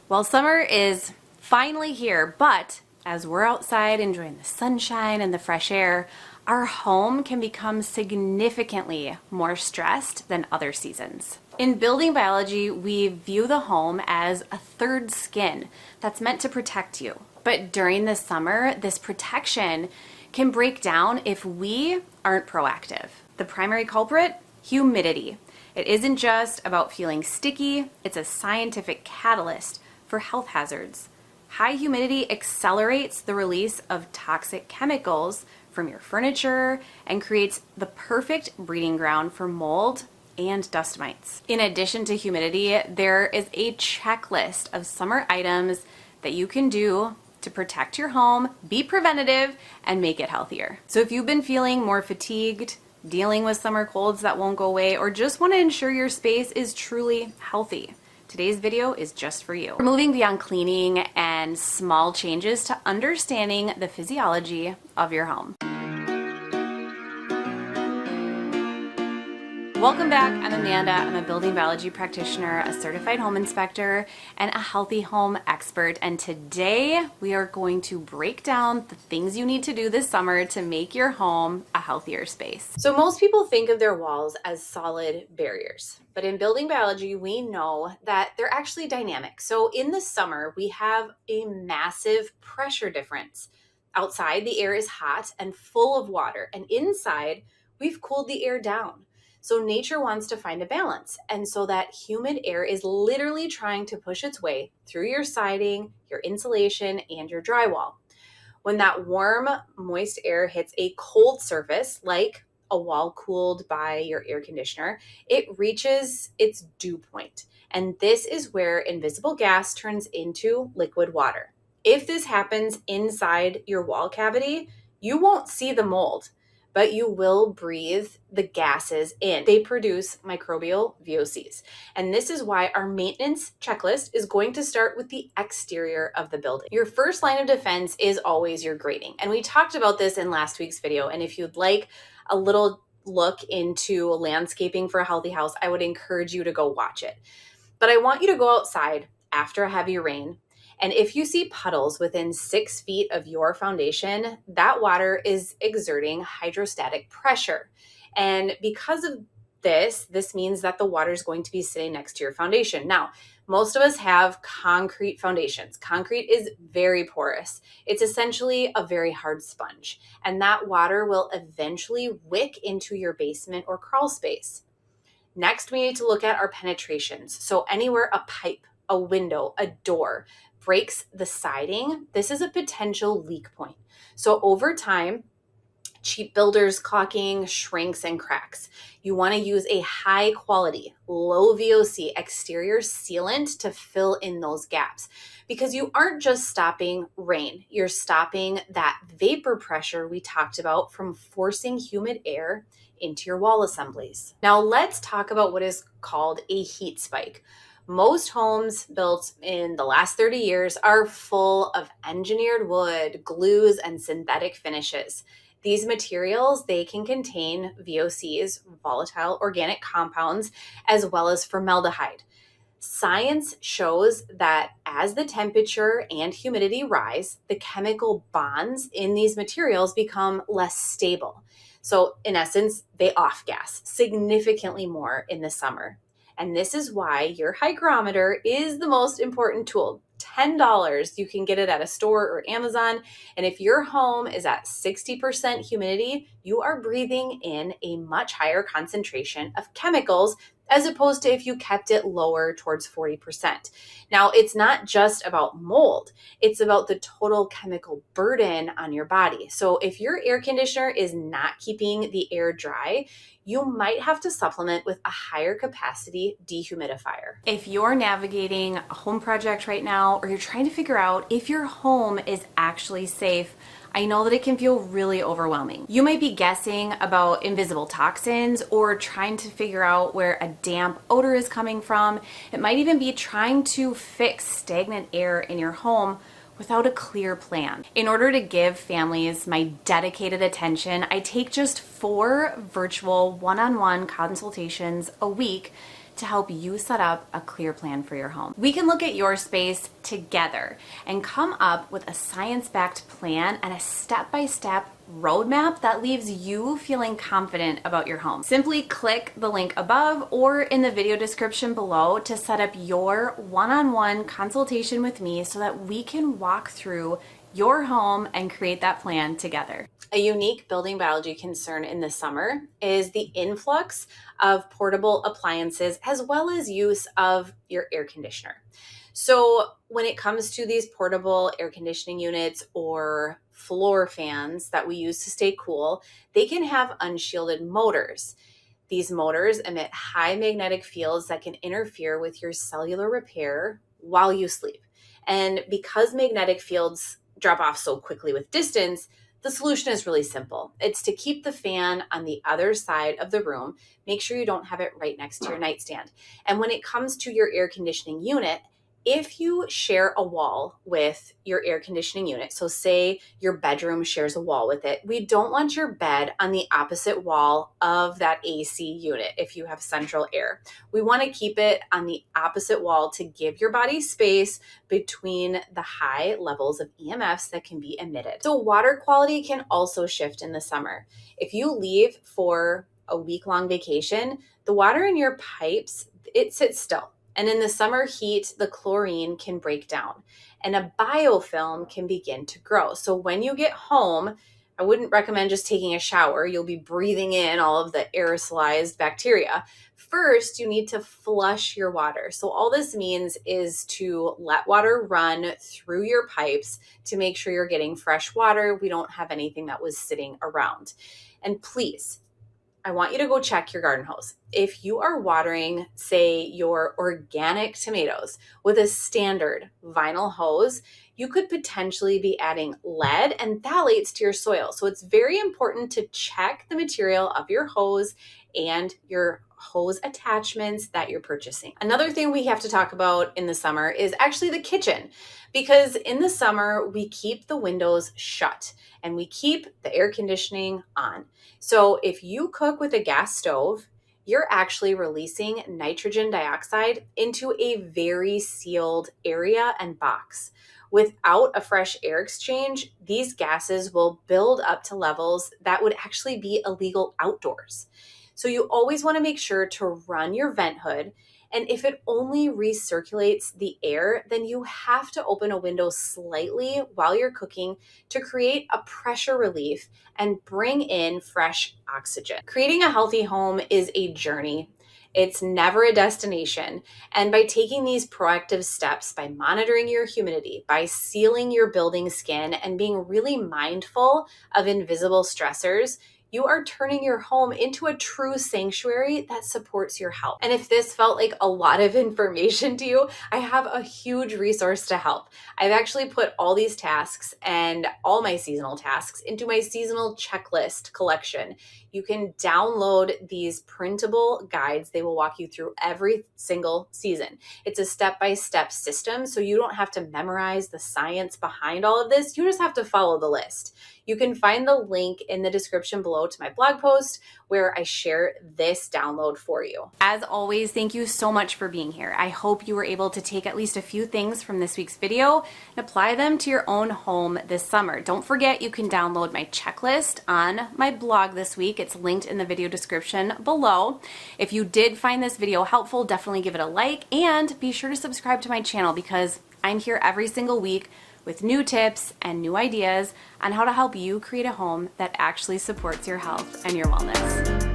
Well, summer is finally here, but as we're outside enjoying the sunshine and the fresh air, our home can become significantly more stressed than other seasons. In building biology, we view the home as a third skin that's meant to protect you. But during the summer, this protection can break down if we aren't proactive. The primary culprit? Humidity. It isn't just about feeling sticky, it's a scientific catalyst for health hazards. High humidity accelerates the release of toxic chemicals from your furniture and creates the perfect breeding ground for mold and dust mites. In addition to humidity, there is a checklist of summer items that you can do to protect your home, be preventative, and make it healthier. So if you've been feeling more fatigued, dealing with summer colds that won't go away, or just want to ensure your space is truly healthy, today's video is just for you. We're moving beyond cleaning and small changes to understanding the physiology of your home. Welcome back. I'm Amanda. I'm a building biology practitioner, a certified home inspector, and a healthy home expert. And today we are going to break down the things you need to do this summer to make your home a healthier space. So most people think of their walls as solid barriers, but in building biology, we know that they're actually dynamic. So in the summer, we have a massive pressure difference. Outside, the air is hot and full of water, and inside, we've cooled the air down. So nature wants to find a balance. And so that humid air is literally trying to push its way through your siding, your insulation, and your drywall. When that warm, moist air hits a cold surface, like a wall cooled by your air conditioner, it reaches its dew point. And this is where invisible gas turns into liquid water. If this happens inside your wall cavity, you won't see the mold, but you will breathe the gases in. They produce microbial VOCs. And this is why our maintenance checklist is going to start with the exterior of the building. Your first line of defense is always your grading. And we talked about this in last week's video. And if you'd like a little look into landscaping for a healthy house, I would encourage you to go watch it. But I want you to go outside after a heavy rain. And if you see puddles within 6 feet of your foundation, that water is exerting hydrostatic pressure. And because of this means that the water is going to be sitting next to your foundation. Now, most of us have concrete foundations. Concrete is very porous. It's essentially a very hard sponge. And that water will eventually wick into your basement or crawl space. Next, we need to look at our penetrations. So anywhere a pipe, a window, a door breaks the siding, this is a potential leak point. So over time, cheap builders caulking shrinks and cracks. You want to use a high quality, low VOC exterior sealant to fill in those gaps, because you aren't just stopping rain, you're stopping that vapor pressure we talked about from forcing humid air into your wall assemblies. Now let's talk about what is called a heat spike. Most homes built in the last 30 years are full of engineered wood, glues, and synthetic finishes. These materials, they can contain VOCs, volatile organic compounds, as well as formaldehyde. Science shows that as the temperature and humidity rise, the chemical bonds in these materials become less stable. So in essence, they off-gas significantly more in the summer. And this is why your hygrometer is the most important tool. $10, you can get it at a store or Amazon. And if your home is at 60% humidity, you are breathing in a much higher concentration of chemicals as opposed to if you kept it lower towards 40%. Now, it's not just about mold. It's about the total chemical burden on your body. So if your air conditioner is not keeping the air dry, you might have to supplement with a higher capacity dehumidifier. If you're navigating a home project right now, or you're trying to figure out if your home is actually safe, I know that it can feel really overwhelming. You might be guessing about invisible toxins or trying to figure out where a damp odor is coming from. It might even be trying to fix stagnant air in your home without a clear plan. In order to give families my dedicated attention, I take just 4 virtual one-on-one consultations a week to help you set up a clear plan for your home. We can look at your space together and come up with a science-backed plan and a step-by-step roadmap that leaves you feeling confident about your home. Simply click the link above or in the video description below to set up your one-on-one consultation with me so that we can walk through your home and create that plan together. A unique building biology concern in the summer is the influx of portable appliances as well as use of your air conditioner. So when it comes to these portable air conditioning units or floor fans that we use to stay cool, they can have unshielded motors. These motors emit high magnetic fields that can interfere with your cellular repair while you sleep. And because magnetic fields drop off so quickly with distance, the solution is really simple. It's to keep the fan on the other side of the room. Make sure you don't have it right next to your nightstand. And when it comes to your air conditioning unit, if you share a wall with your air conditioning unit, so say your bedroom shares a wall with it, we don't want your bed on the opposite wall of that AC unit if you have central air. We want to keep it on the opposite wall to give your body space between the high levels of EMFs that can be emitted. So water quality can also shift in the summer. If you leave for a week-long vacation, the water in your pipes, it sits still. And in the summer heat, the chlorine can break down and a biofilm can begin to grow. So when you get home, I wouldn't recommend just taking a shower. You'll be breathing in all of the aerosolized bacteria. First, you need to flush your water. So all this means is to let water run through your pipes to make sure you're getting fresh water. We don't have anything that was sitting around. And please, I want you to go check your garden hose. If you are watering, say, your organic tomatoes with a standard vinyl hose, you could potentially be adding lead and phthalates to your soil. So it's very important to check the material of your hose and your hose attachments that you're purchasing. Another thing we have to talk about in the summer is actually the kitchen, because in the summer we keep the windows shut and we keep the air conditioning on. So if you cook with a gas stove, you're actually releasing nitrogen dioxide into a very sealed area and box. Without a fresh air exchange, these gases will build up to levels that would actually be illegal outdoors. So you always want to make sure to run your vent hood. And if it only recirculates the air, then you have to open a window slightly while you're cooking to create a pressure relief and bring in fresh oxygen. Creating a healthy home is a journey. It's never a destination. And by taking these proactive steps, by monitoring your humidity, by sealing your building skin, and being really mindful of invisible stressors, you are turning your home into a true sanctuary that supports your health. And if this felt like a lot of information to you, I have a huge resource to help. I've actually put all these tasks and all my seasonal tasks into my seasonal checklist collection. You can download these printable guides. They will walk you through every single season. It's a step-by-step system, so you don't have to memorize the science behind all of this. You just have to follow the list. You can find the link in the description below to my blog post where I share this download for you. As always, thank you so much for being here. I hope you were able to take at least a few things from this week's video and apply them to your own home this summer. Don't forget, you can download my checklist on my blog this week. It's linked in the video description below. If you did find this video helpful, definitely give it a like and be sure to subscribe to my channel because I'm here every single week with new tips and new ideas on how to help you create a home that actually supports your health and your wellness.